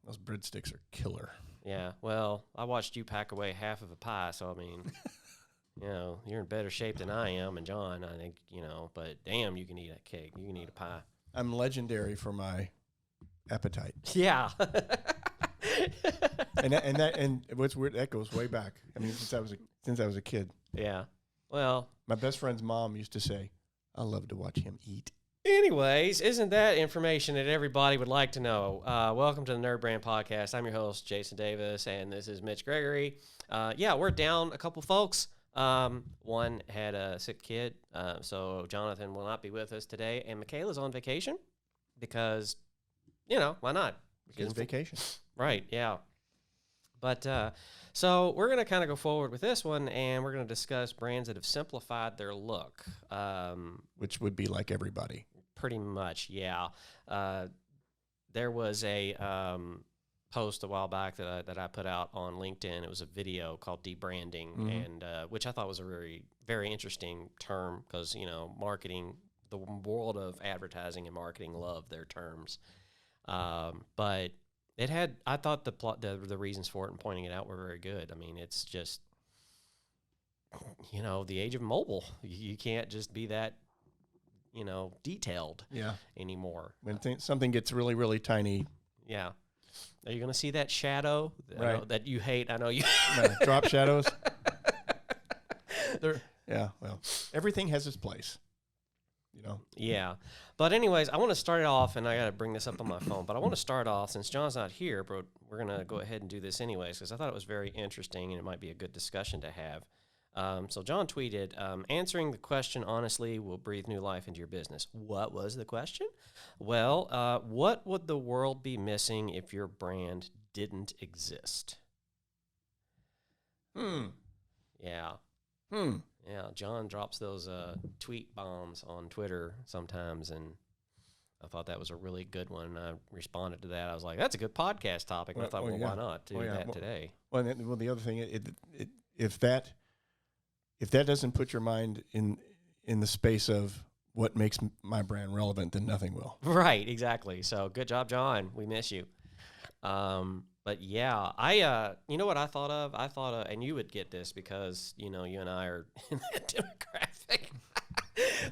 Those breadsticks are killer. Yeah, well, I watched you pack away half of a pie, so I mean, you're in better shape than I am, and John, I think, but damn, you can eat a cake. You can eat a pie. I'm legendary for my appetite. Yeah. and what's weird, that goes way back. I mean, since I was a kid. Yeah. Well, my best friend's mom used to say, "I love to watch him eat." Anyways, isn't that information that everybody would like to know? Welcome to the NerdBrand Podcast. I'm your host, Jason Davis, and this is Mitch Gregory. We're down a couple folks. One had a sick kid, so Jonathan will not be with us today, and Michaela's on vacation because, why not? It's vacation. Right, yeah. But so we're going to kind of go forward with this one, and we're going to discuss brands that have simplified their look. Which would be like everybody. Pretty much, yeah. There was a post a while back that I put out on LinkedIn. It was a video called Debranding, and which I thought was a very, very interesting term because, marketing, the world of advertising and marketing love their terms. But it had, I thought the reasons for it and pointing it out were very good. I mean, it's just, the age of mobile. You can't just be that, detailed anymore. When something gets really, really tiny. Yeah. Are you going to see that shadow that you hate? I know you. Drop shadows. Well, everything has its place. Yeah. But anyways, I want to start it off, and I got to bring this up on my phone, but I want to start off, since John's not here, but we're going to go ahead and do this anyways, because I thought it was very interesting, and it might be a good discussion to have. So John tweeted, answering the question honestly will breathe new life into your business. What was the question? Well, what would the world be missing if your brand didn't exist? Yeah. Yeah, John drops those tweet bombs on Twitter sometimes, and I thought that was a really good one. And I responded to that. I was like, that's a good podcast topic. And I thought, why not do that today? Well, the other thing, if that doesn't put your mind in the space of what makes my brand relevant, then nothing will. Right, exactly. So good job, John. We miss you. But yeah, you know what I thought of? And you would get this because, you and I are in that demographic.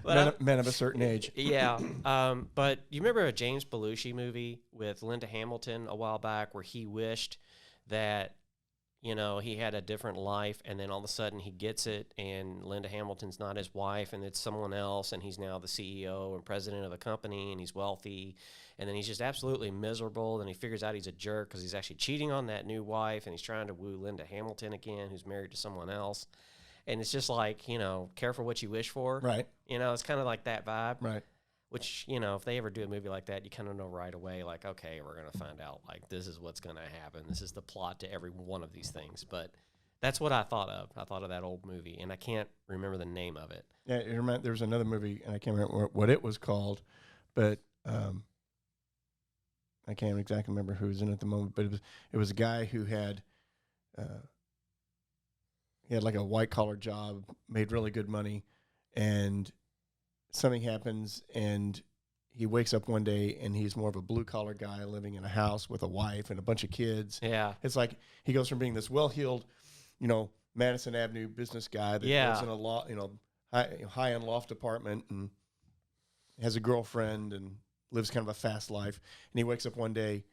But men of a certain age. Yeah. But you remember a James Belushi movie with Linda Hamilton a while back where he wished that, he had a different life, and then all of a sudden he gets it, and Linda Hamilton's not his wife, and it's someone else, and he's now the CEO and president of a company, and he's wealthy, and then he's just absolutely miserable. Then he figures out he's a jerk because he's actually cheating on that new wife, and he's trying to woo Linda Hamilton again, who's married to someone else. And it's just like, careful what you wish for. Right. It's kind of like that vibe. Right. Which, if they ever do a movie like that, you kind of know right away, like, okay, we're going to find out, like, this is what's going to happen. This is the plot to every one of these things. But that's what I thought of. I thought of that old movie, and I can't remember the name of it. Yeah, there was another movie, and I can't remember what it was called, but I can't exactly remember who was in it at the moment. But it was a guy who had like a white-collar job, made really good money, and something happens, and he wakes up one day, and he's more of a blue-collar guy living in a house with a wife and a bunch of kids. Yeah. It's like he goes from being this well-heeled, Madison Avenue business guy that lives in a high-end loft apartment and has a girlfriend and lives kind of a fast life. And he wakes up one day,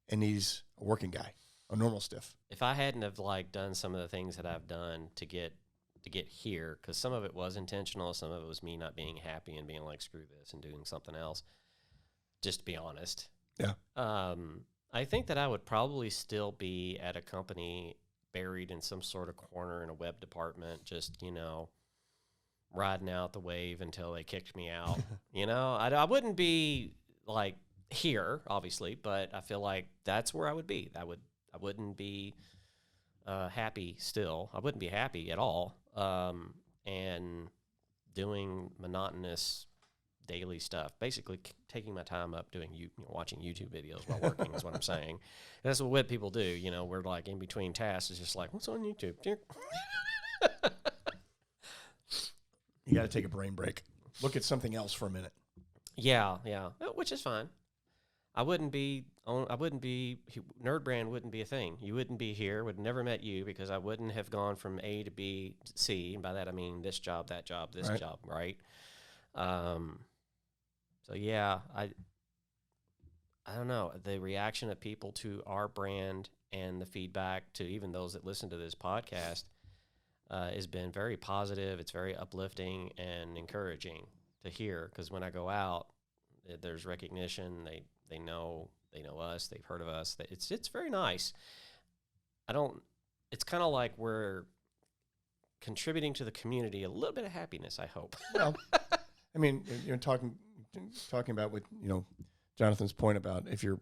and he's a working guy, a normal stiff. If I hadn't have, done some of the things that I've done to get here, because some of it was intentional, some of it was me not being happy and being like, screw this and doing something else, just to be honest. Yeah. I think that I would probably still be at a company buried in some sort of corner in a web department, just, riding out the wave until they kicked me out. I wouldn't be like here, obviously, but I feel like that's where I would be. I wouldn't be happy still. I wouldn't be happy at all. And doing monotonous daily stuff, basically taking my time up doing watching YouTube videos while working is what I'm saying. And that's what people do. We're like in between tasks. It's just like, what's on YouTube? You got to take a brain break. Look at something else for a minute. Yeah, which is fine. NerdBrand wouldn't be a thing. You wouldn't be here, would never met you because I wouldn't have gone from A to B to C. And by that, I mean this job, that job, this job, right? So yeah, I don't know. The reaction of people to our brand and the feedback to even those that listen to this podcast has been very positive. It's very uplifting and encouraging to hear because when I go out, there's recognition. They know us. They've heard of us. It's very nice. It's kind of like we're contributing to the community a little bit of happiness, I hope. Well, I mean, you're talking about with, Jonathan's point about if your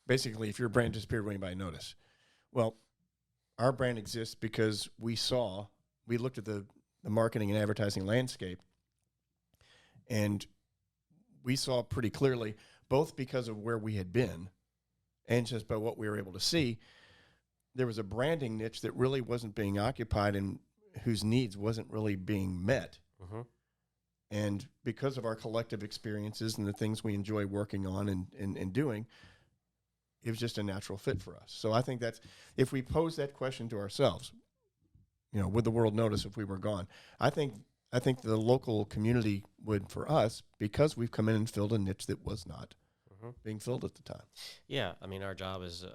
brand disappeared, would anybody notice? Well, our brand exists because we looked at the marketing and advertising landscape, and we saw pretty clearly, both because of where we had been and just by what we were able to see, there was a branding niche that really wasn't being occupied and whose needs wasn't really being met. Mm-hmm. And because of our collective experiences and the things we enjoy working on and doing, it was just a natural fit for us. So I think that's, if we pose that question to ourselves, would the world notice if we were gone? I think the local community would for us, because we've come in and filled a niche that was not being filled at the time. Yeah, I mean, our job is,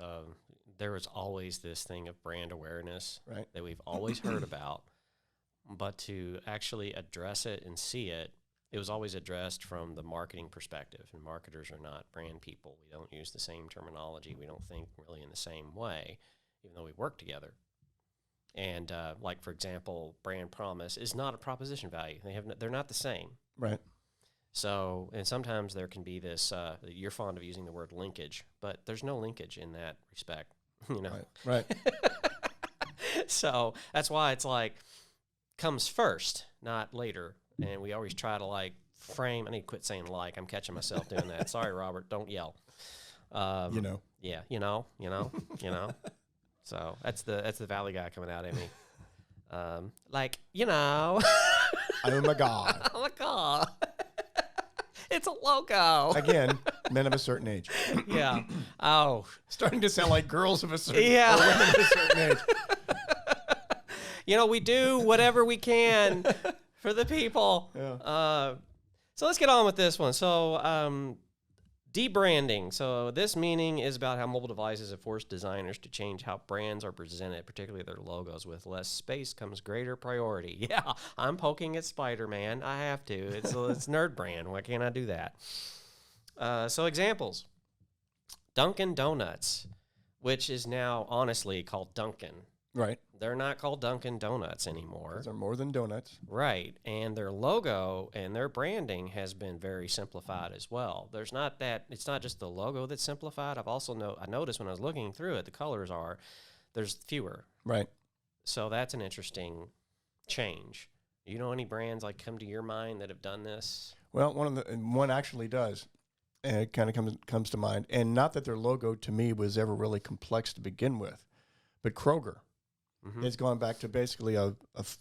there was always this thing of brand awareness that we've always heard about, but to actually address it and see it, it was always addressed from the marketing perspective, and marketers are not brand people. We don't use the same terminology. We don't think really in the same way, even though we work together. And like, for example, brand promise is not a proposition value. They're not the same. Right. So, and sometimes there can be this, you're fond of using the word linkage, but there's no linkage in that respect, Right. So that's why it's like, comes first, not later. And we always try to frame, I need to quit saying I'm catching myself doing that. Sorry, Robert, don't yell. Yeah, So that's the Valley guy coming out at me. I'm a god. I'm a god. It's a logo. Again, men of a certain age. Yeah. Oh. Starting to sound like girls of a certain age. Or women of a certain age. We do whatever we can for the people. Yeah. So let's get on with this one. So debranding. So this meaning is about how mobile devices have forced designers to change how brands are presented, particularly their logos. With less space comes greater priority. Yeah, I'm poking at Spider-Man. I have to. It's NerdBrand. Why can't I do that? So examples. Dunkin' Donuts, which is now honestly called Dunkin'. Right. They're not called Dunkin' Donuts anymore. They're more than donuts. Right. And their logo and their branding has been very simplified as well. It's not just the logo that's simplified. I noticed when I was looking through it, there's fewer. Right. So that's an interesting change. You know any brands come to your mind that have done this? Well, one actually does. And it kind of comes to mind. And not that their logo to me was ever really complex to begin with, but Kroger. Mm-hmm. It's gone back to basically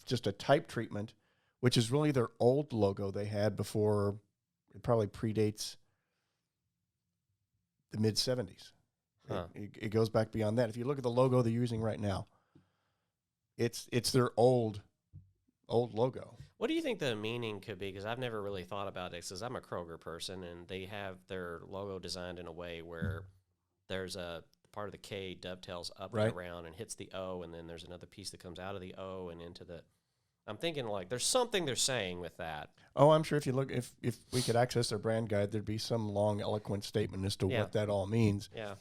just a type treatment, which is really their old logo they had before. It probably predates the mid-'70s. Huh. It goes back beyond that. If you look at the logo they're using right now, it's their old logo. What do you think the meaning could be? Because I've never really thought about it, because I'm a Kroger person, and they have their logo designed in a way where there's a part of the K dovetails up and around and hits the O, and then there's another piece that comes out of the O and into the. I'm thinking there's something they're saying with that. Oh, I'm sure if you look, if we could access their brand guide, there'd be some long, eloquent statement as to what that all means. Yeah.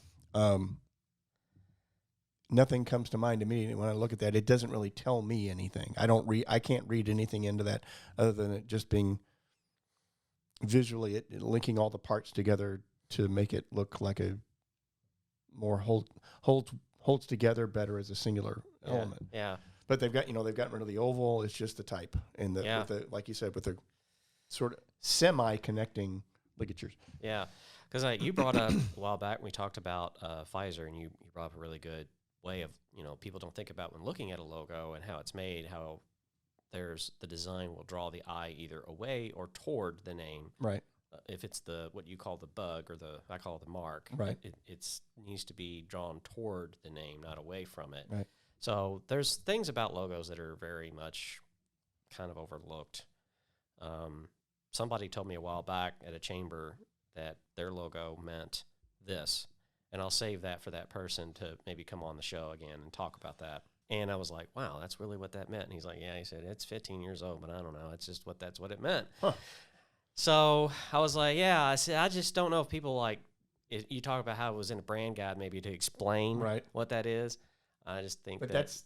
Nothing comes to mind immediately when I look at that. It doesn't really tell me anything. I can't read anything into that other than it just being visually it linking all the parts together to make it look like a more holds together better as a singular element. Yeah. But they've gotten rid of the oval. It's just the type and with the like you said, with the sort of semi-connecting ligatures. Yeah, because you brought up a while back when we talked about Pfizer, and you brought up a really good way of people don't think about when looking at a logo and how it's made, how the design will draw the eye either away or toward the name. Right. if it's what you call the bug or I call it the mark, right? It needs to be drawn toward the name, not away from it. Right. So there's things about logos that are very much kind of overlooked. Somebody told me a while back at a chamber that their logo meant this, and I'll save that for that person to maybe come on the show again and talk about that. And I was like, wow, that's really what that meant. And he's like, yeah, he said, it's 15 years old, but I don't know. It's just that's what it meant. Huh. So I was like, yeah, I said, I just don't know if people you talk about how it was in a brand guide maybe to explain what that is. I just think that's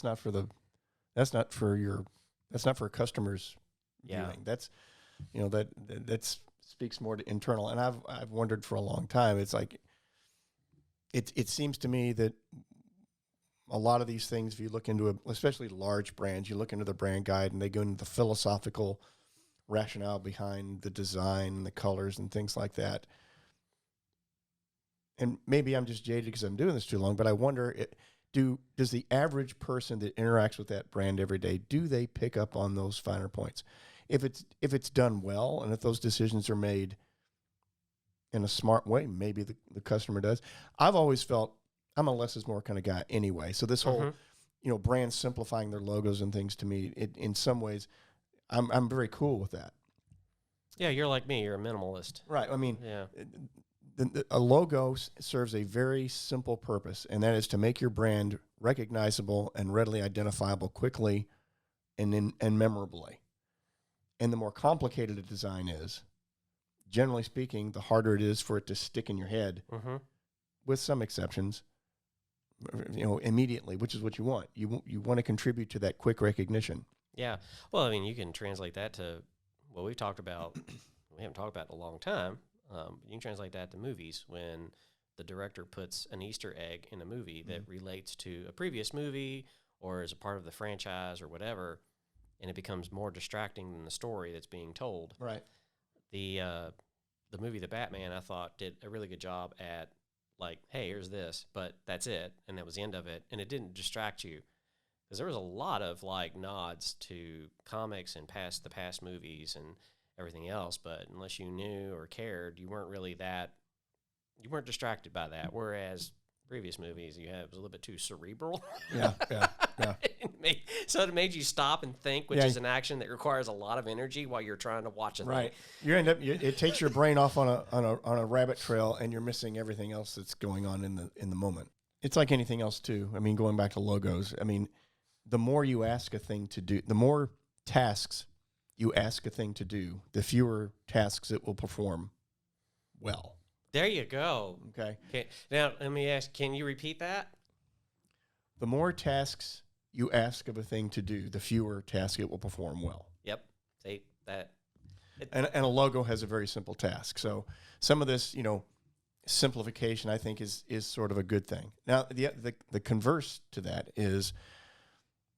not for a customer's viewing. That's, that speaks more to internal. And I've wondered for a long time. It's like, it seems to me that a lot of these things, if you look into especially large brands, you look into the brand guide and they go into the philosophical rationale behind the design and the colors and things like that. And maybe I'm just jaded because I'm doing this too long, but I wonder, does the average person that interacts with that brand every day, do they pick up on those finer points? If it's done well, and if those decisions are made in a smart way, maybe the customer does. I've always felt I'm a less is more kind of guy anyway. So this whole, brands simplifying their logos and things, to me, in some ways, I'm very cool with that. Yeah, you're like me. You're a minimalist. Right. I mean, a logo serves a very simple purpose, and that is to make your brand recognizable and readily identifiable quickly and memorably. And the more complicated a design is, generally speaking, the harder it is for it to stick in your head, with some exceptions, immediately, which is what you want. You want to contribute to that quick recognition. Yeah. Well, I mean, you can translate that to what we haven't talked about in a long time. You can translate that to movies when the director puts an Easter egg in a movie that relates to a previous movie or is a part of the franchise or whatever, and it becomes more distracting than the story that's being told. Right. The movie The Batman, I thought, did a really good job at, like, hey, here's this, but that's it, and that was the end of it, and it didn't distract you. Because there was a lot of, nods to comics and the past movies and everything else, but unless you knew or cared, you weren't distracted by that. Whereas previous movies, it was a little bit too cerebral. Yeah. So it made you stop and think, which is an action that requires a lot of energy while you're trying to watch a thing. It takes your brain off on a rabbit trail, and you're missing everything else that's going on in the moment. It's like anything else too. I mean, going back to logos, I mean, the more you ask a thing to do, the more tasks you ask a thing to do, the fewer tasks it will perform well. There you go. Okay. Now, let me ask, can you repeat that? The more tasks you ask of a thing to do, the fewer tasks it will perform well. Yep. See, that. And a logo has a very simple task. So some of this, simplification, I think, is sort of a good thing. Now, the converse to that is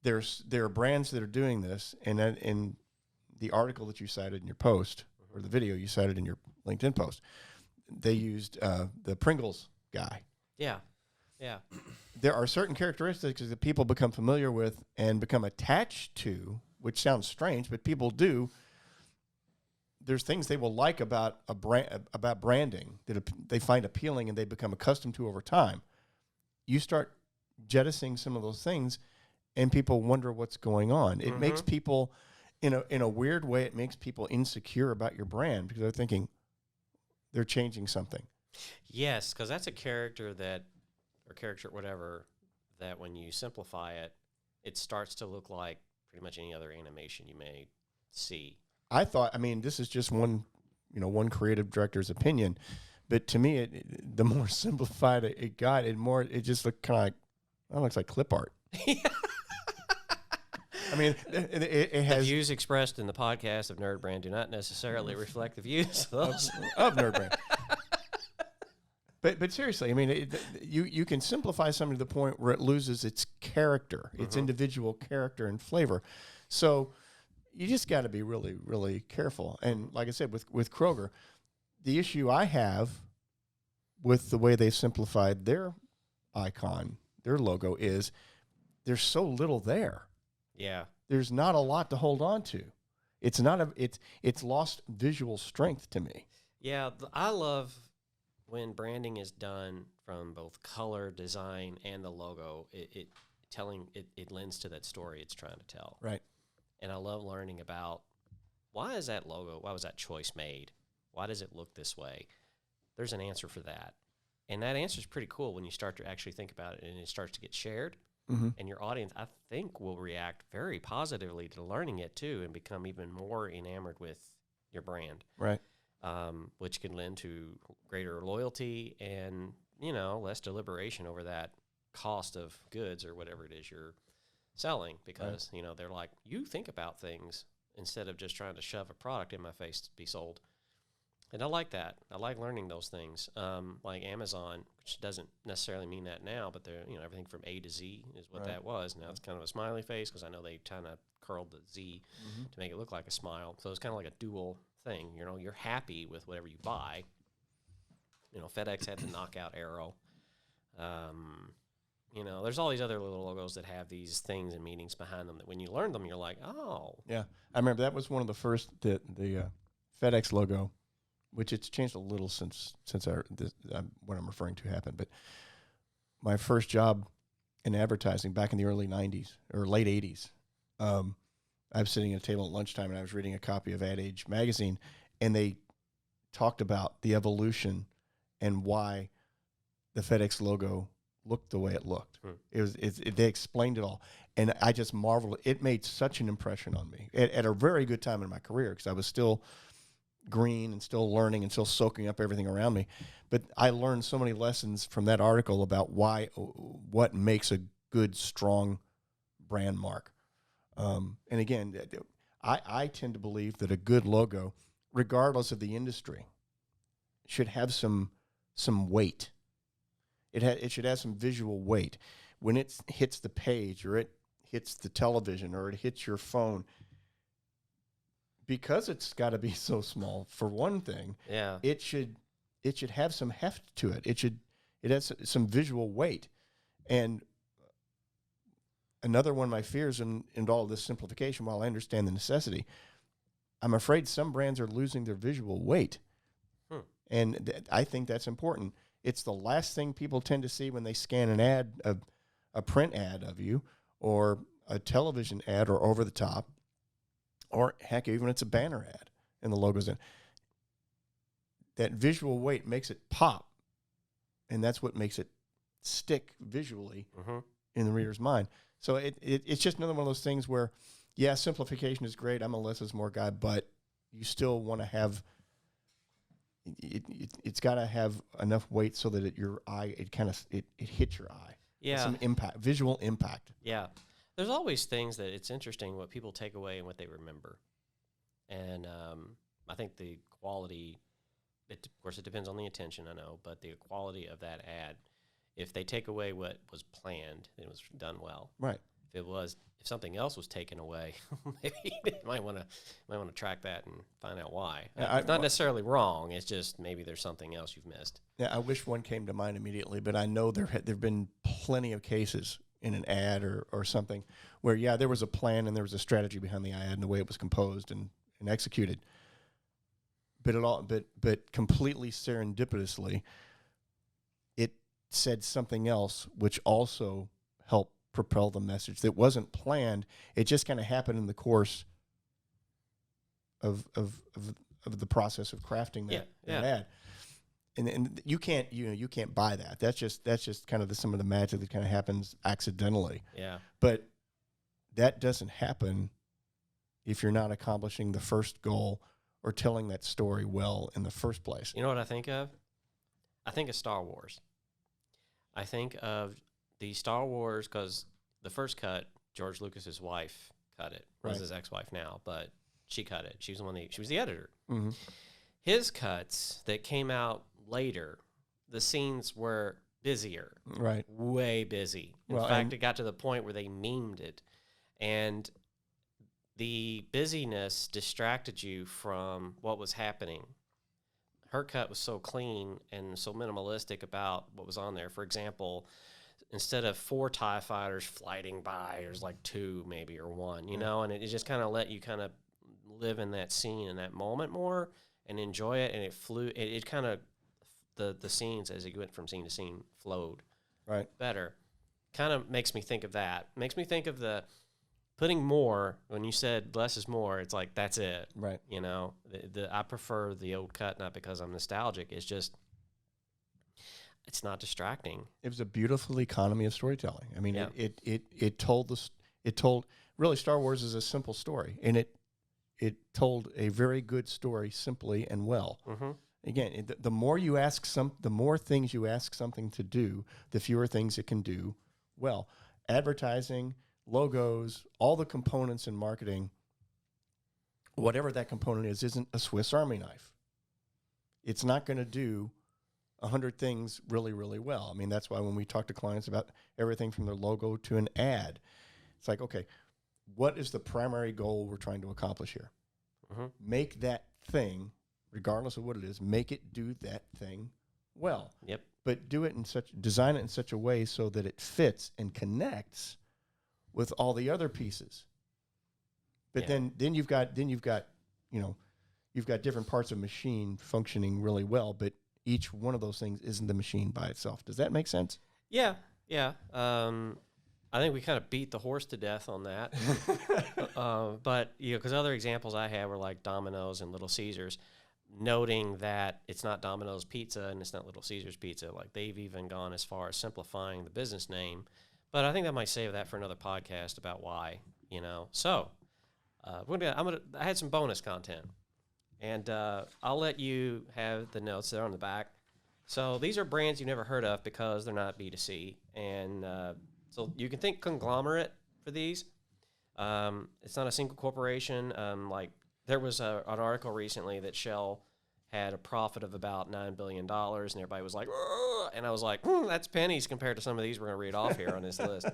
there are brands that are doing this, and in the article that you cited in your post, or the video you cited in your LinkedIn post, they used the Pringles guy. Yeah. There are certain characteristics that people become familiar with and become attached to, which sounds strange, but people do. There's things they will like about about branding that they find appealing and they become accustomed to over time. You start jettisoning some of those things, and people wonder what's going on. It makes people, in a weird way, it makes people insecure about your brand because they're thinking they're changing something. Yes, because that's a character that when you simplify it, it starts to look like pretty much any other animation you may see. This is just one creative director's opinion, but to me, the more simplified it got, it just looked kind of looks like clip art. I mean, it has... The views expressed in the podcast of NerdBrand do not necessarily reflect the views of NerdBrand. But seriously, I mean, you can simplify something to the point where it loses its character, its individual character and flavor. So you just got to be really, really careful. And like I said, with Kroger, the issue I have with the way they simplified their icon, their logo, is there's so little there. Yeah. There's not a lot to hold on to. It's not it's lost visual strength to me. Yeah, I love when branding is done from both color, design, and the logo. It lends to that story it's trying to tell. Right. And I love learning about why was that choice made? Why does it look this way? There's an answer for that. And that answer is pretty cool when you start to actually think about it and it starts to get shared. Mm-hmm. And your audience, I think, will react very positively to learning it too and become even more enamored with your brand. Right. Which can lend to greater loyalty and, less deliberation over that cost of goods or whatever it is you're selling because, they're like, you think about things instead of just trying to shove a product in my face to be sold. And I like that. I like learning those things. Like Amazon, which doesn't necessarily mean that now, but they're, everything from A to Z is what that was. Now it's kind of a smiley face because I know they kind of curled the Z to make it look like a smile. So it's kind of like a dual thing. You're happy with whatever you buy. FedEx had the knockout arrow. There's all these other little logos that have these things and meanings behind them that when you learn them, you're like, oh. Yeah. I remember that was one of the first, the FedEx logo, which it's changed a little since what I'm referring to happened. But my first job in advertising back in the early 90s or late 80s, I was sitting at a table at lunchtime and I was reading a copy of Ad Age magazine, and they talked about the evolution and why the FedEx logo looked the way it looked. They explained it all. And I just marveled. It made such an impression on me at a very good time in my career because I was still green and still learning and still soaking up everything around me. But I learned so many lessons from that article about what makes a good, strong brand mark. And again, I tend to believe that a good logo, regardless of the industry, should have some weight. It should have some visual weight. When it hits the page or it hits the television or it hits your phone, because it's got to be so small, for one thing, it should have some heft to it. It has some visual weight. And another one of my fears in all of this simplification, while I understand the necessity, I'm afraid some brands are losing their visual weight. And I think that's important. It's the last thing people tend to see when they scan an ad, a print ad of you, or a television ad, or over the top, or heck, even it's a banner ad and the logo's in. That visual weight makes it pop, and that's what makes it stick visually in the reader's mind. So it's just another one of those things where, simplification is great. I'm a less is more guy, but you still want to have it's got to have enough weight so that it hits your eye. Yeah, some impact, visual impact. Yeah, there's always things that it's interesting what people take away and what they remember, and I think the quality. Of course, it depends on the attention, I know, but the quality of that ad. If they take away what was planned, it was done well. Right. If something else was taken away, maybe you might want to track that and find out why. It's not necessarily wrong. It's just maybe there's something else you've missed. Yeah, I wish one came to mind immediately, but I know there've been plenty of cases in an ad or something where there was a plan and there was a strategy behind the ad and the way it was composed and executed. But completely serendipitously, it said something else which also helped propel the message that wasn't planned. It just kind of happened in the course of the process of crafting that ad. And you can't buy that. That's just kind of some of the magic that kind of happens accidentally. Yeah. But that doesn't happen if you're not accomplishing the first goal or telling that story well in the first place. You know what I think of? I think of Star Wars. I think of the Star Wars because the first cut, George Lucas's wife cut it. Right. Was his ex-wife now, but she cut it. She was she was the editor. Mm-hmm. His cuts that came out later, the scenes were busier. Right. Way busy. In fact, it got to the point where they memed it. And the busyness distracted you from what was happening. Her cut was so clean and so minimalistic about what was on there. For example, instead of 4 TIE fighters flying by, there's like 2 maybe or 1, and it just kind of let you kind of live in that scene in that moment more and enjoy it. And it kind of, the scenes as it went from scene to scene flowed better. Kind of makes me think of that. Makes me think of the putting more, when you said less is more, it's like, that's it. Right. You know, I prefer the old cut, not because I'm nostalgic. It's just, it's not distracting. It was a beautiful economy of storytelling. I mean, it told really, Star Wars is a simple story, and it told a very good story simply and well. Mm-hmm. Again, the more you ask the more things you ask something to do, the fewer things it can do well. Advertising, logos, all the components in marketing, whatever that component is, isn't a Swiss Army knife. It's not going to do 100 things really, really well. I mean, that's why when we talk to clients about everything from their logo to an ad, it's like, okay, what is the primary goal we're trying to accomplish here? Mm-hmm. Make that thing, regardless of what it is, make it do that thing well. Yep. But design it in such a way so that it fits and connects with all the other pieces. But then you've got different parts of machine functioning really well, but each one of those things isn't the machine by itself. Does that make sense? Yeah. I think we kind of beat the horse to death on that. But, because other examples I had were like Domino's and Little Caesars, noting that it's not Domino's Pizza and it's not Little Caesars Pizza. Like, they've even gone as far as simplifying the business name. But I think that might save that for another podcast about why, So, I had some bonus content. And I'll let you have the notes there on the back. So these are brands you've never heard of because they're not B2C. And so you can think conglomerate for these. It's not a single corporation. Like there was an article recently that Shell had a profit of about $9 billion, and everybody was like, "Ugh," and I was like, that's pennies compared to some of these we're going to read off here on this list.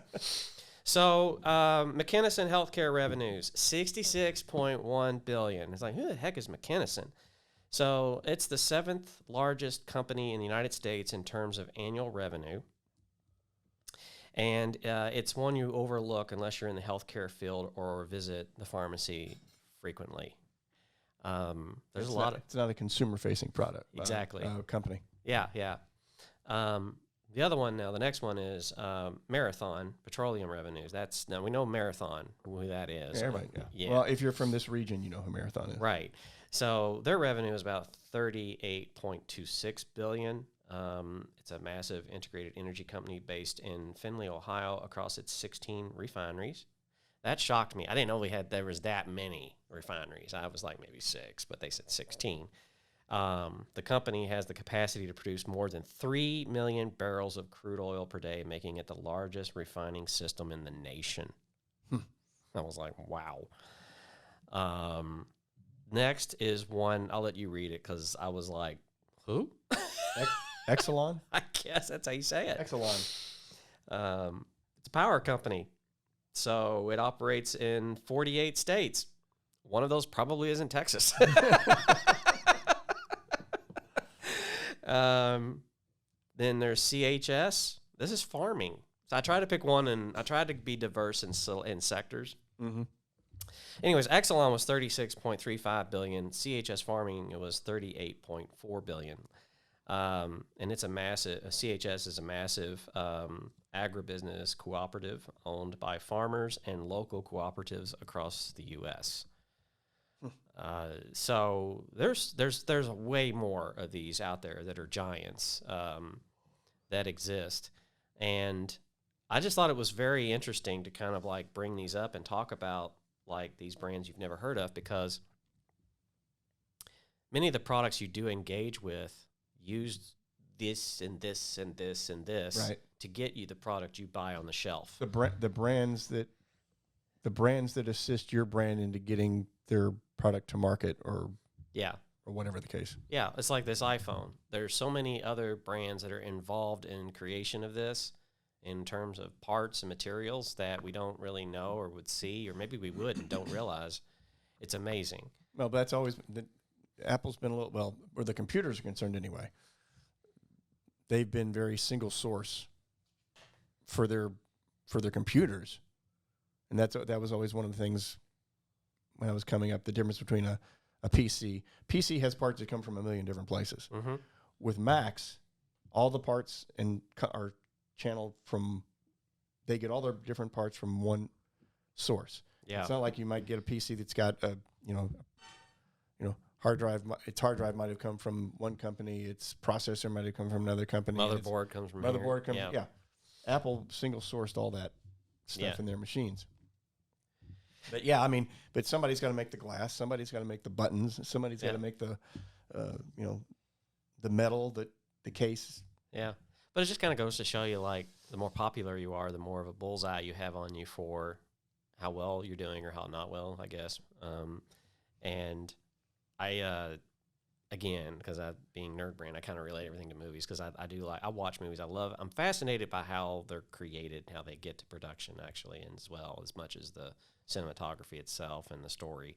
So McKinsey Healthcare revenues, $66.1 billion. It's like, who the heck is McKinsey? So it's the 7th largest company in the United States in terms of annual revenue. And it's one you overlook unless you're in the healthcare field or visit the pharmacy frequently. There's a lot of... It's not a consumer-facing product. Exactly. Company. Yeah. The other one now, the next one is Marathon Petroleum revenues. Now we know Marathon, who that is. Yeah, everybody, yeah. Well, if you're from this region, you know who Marathon is. Right. So their revenue is about $38.26 billion. It's a massive integrated energy company based in Findlay, Ohio, across its 16 refineries. That shocked me. I didn't know there was that many refineries. I was like maybe 6, but they said 16. The company has the capacity to produce more than 3 million barrels of crude oil per day, making it the largest refining system in the nation. I was like, wow. Next is one, I'll let you read it because I was like, who? Exelon? I guess that's how you say it. Exelon. It's a power company. So it operates in 48 states. One of those probably is in Texas. Then there's CHS. This is farming. So I tried to pick one, and I tried to be diverse in sectors. Mm-hmm. Anyways, Exelon was $36.35 billion. CHS Farming, it was $38.4 billion. And it's CHS is a massive agribusiness cooperative owned by farmers and local cooperatives across the U.S. So there's way more of these out there that are giants that exist. And I just thought it was very interesting to kind of like bring these up and talk about like these brands you've never heard of, because many of the products you do engage with use this and this and this and this to get you the product you buy on the shelf. The brands that assist your brand into getting their product to market or whatever the case. Yeah, it's like this iPhone. There's so many other brands that are involved in creation of this in terms of parts and materials that we don't really know or would see, or maybe we would and don't realize. It's amazing. Well, that's always Apple's been a little, well, where the computers are concerned anyway. They've been very single source for their computers. And that was always one of the things when I was coming up, the difference between a PC. PC has parts that come from a million different places. Mm-hmm. With Macs, all the parts are channeled from, they get all their different parts from one source. Yeah. It's not like you might get a PC that's got a, hard drive. Its hard drive might have come from one company. Its processor might have come from another company. Motherboard comes from motherboard here. Yeah. Apple single sourced all that stuff in their machines. But yeah, I mean, but somebody's got to make the glass. Somebody's got to make the buttons. Somebody's got to make the, the metal, the case. Yeah. But it just kind of goes to show you, like, the more popular you are, the more of a bullseye you have on you for how well you're doing or how not well, I guess. And I, again, because being NerdBrand, I kind of relate everything to movies because I watch movies. I'm fascinated by how they're created, how they get to production, actually, and as well as much as the cinematography itself and the story.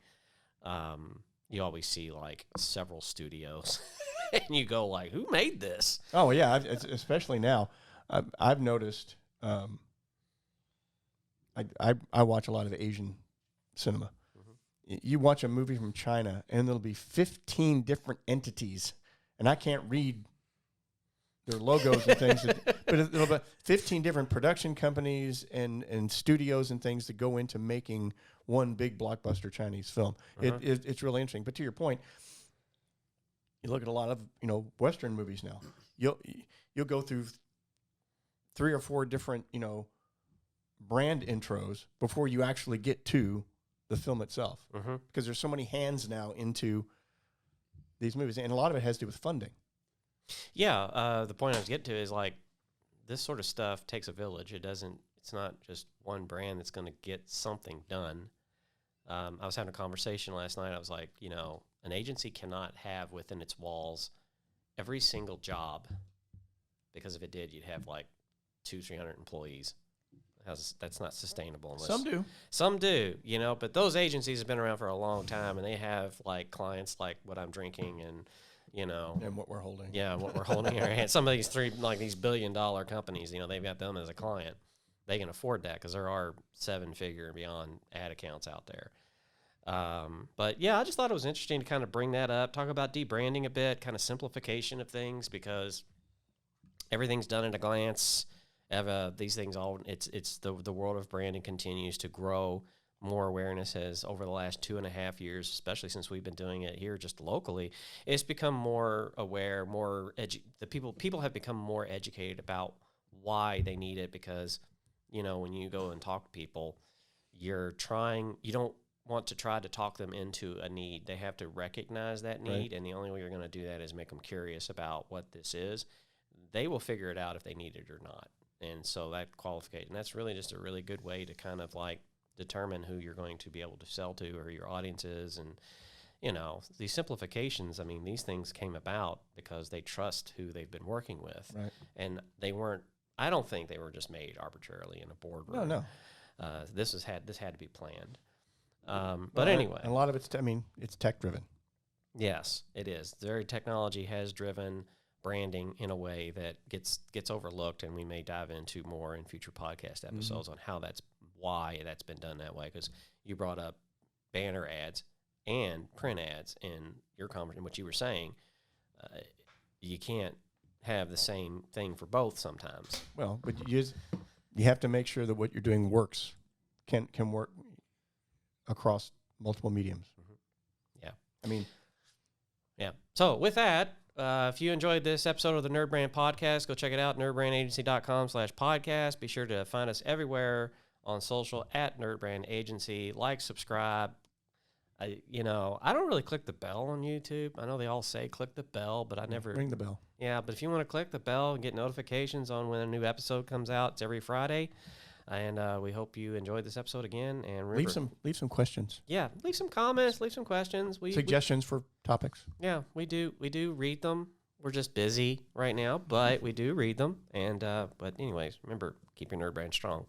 You always see, like, several studios, and you go, like, who made this? Oh, yeah, especially now. I've noticed, I watch a lot of Asian cinema. Mm-hmm. You watch a movie from China, and there'll be 15 different entities, and I can't read their logos and things, but it'll be 15 different production companies and studios and things that go into making one big blockbuster Chinese film. Uh-huh. It's really interesting. But to your point, you look at a lot of Western movies now. You'll go through 3 or 4 different brand intros before you actually get to the film itself, because there's so many hands now into these movies, and a lot of it has to do with funding. Yeah, the point I was getting to is, like, this sort of stuff takes a village. It's not just one brand that's going to get something done. I was having a conversation last night. I was like, an agency cannot have within its walls every single job, because if it did, you'd have like 200-300 employees. That's not sustainable. Some do, but those agencies have been around for a long time, and they have, like, clients like what I'm drinking and, and what we're holding. Yeah, what we're holding in our hands. Some of these these billion-dollar companies, they've got them as a client. They can afford that because there are 7-figure and beyond ad accounts out there. But yeah, I just thought it was interesting to kind of bring that up, talk about debranding a bit, kind of simplification of things, because everything's done at a glance. These things it's the world of branding continues to grow. More awareness has, over the last 2.5 years, especially since we've been doing it here just locally, it's become more aware, people have become more educated about why they need it, because when you go and talk to people, you don't want to try to talk them into a need. They have to recognize that need, right. And the only way you're going to do that is make them curious about what this is. They will figure it out if they need it or not. And so that qualification, that's really just a really good way to kind of, like, determine who you're going to be able to sell to or your audience is. And, these simplifications, I mean, these things came about because they trust who they've been working with. Right. And I don't think they were just made arbitrarily in a boardroom. No. This had to be planned. But anyway. And a lot of it's tech driven. Yes, it is. Technology has driven branding in a way that gets overlooked, and we may dive into more in future podcast episodes on why that's been done that way, because you brought up banner ads and print ads in your conversation, what you were saying. You can't have the same thing for both sometimes. Well, but you have to make sure that what you're doing can work across multiple mediums. Yeah. I mean, yeah. So with that, if you enjoyed this episode of the NerdBrand Podcast, go check it out, nerdbrandagency.com/podcast. Be sure to find us everywhere on social at NerdBrand Agency. Like, subscribe. I don't really click the bell on YouTube. I know they all say click the bell, but I never... Ring the bell. Yeah, but if you want to click the bell and get notifications on when a new episode comes out, it's every Friday. And we hope you enjoyed this episode again. And remember, leave some questions. Yeah, leave some comments, leave some questions. Suggestions for topics. Yeah, we do read them. We're just busy right now, but we do read them. And but anyways, remember, keep your nerd brand strong.